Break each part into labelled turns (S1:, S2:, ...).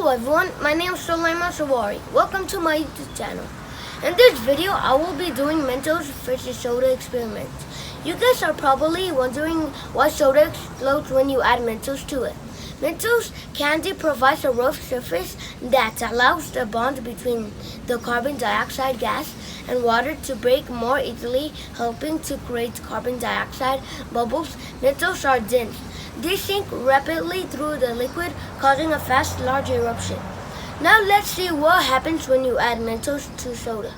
S1: Hello everyone, my name is Sulaiman Sawari. Welcome to my YouTube channel. In this video, I will be doing Mentos versus soda experiments. You guys are probably wondering why soda explodes when you add Mentos to it. Mentos candy provides a rough surface that allows the bond between the carbon dioxide gas and water to break more easily, helping to create carbon dioxide bubbles. Mentos are dense. They sink rapidly through the liquid, causing a fast, large eruption. Now let's see what happens when you add Mentos to soda.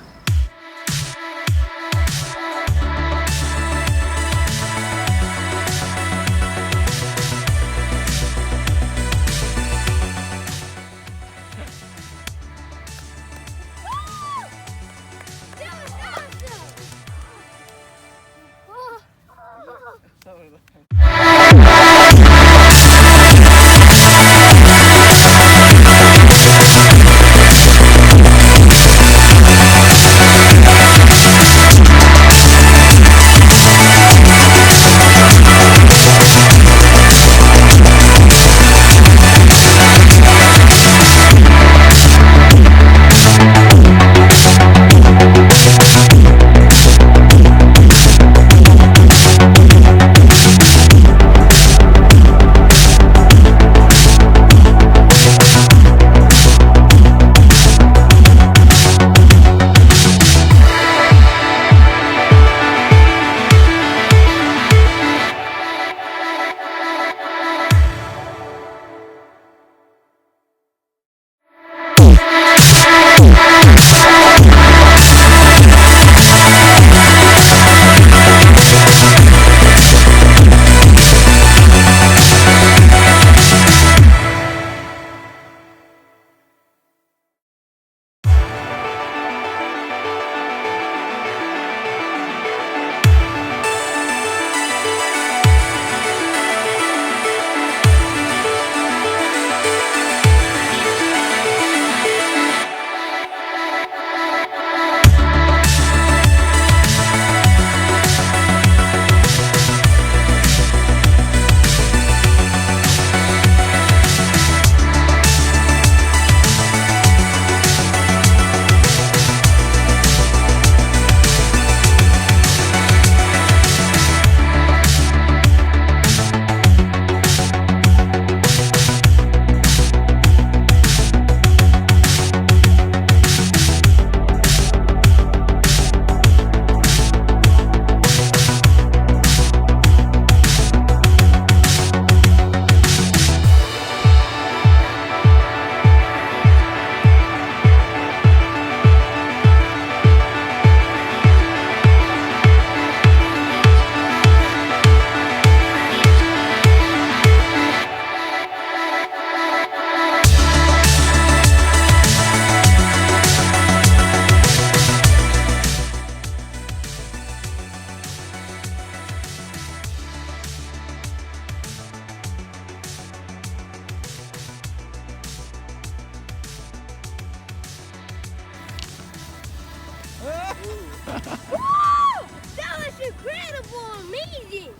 S2: That was incredible, amazing!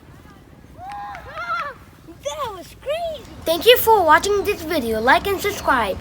S2: That was crazy!
S1: Thank you for watching this video. Like and subscribe.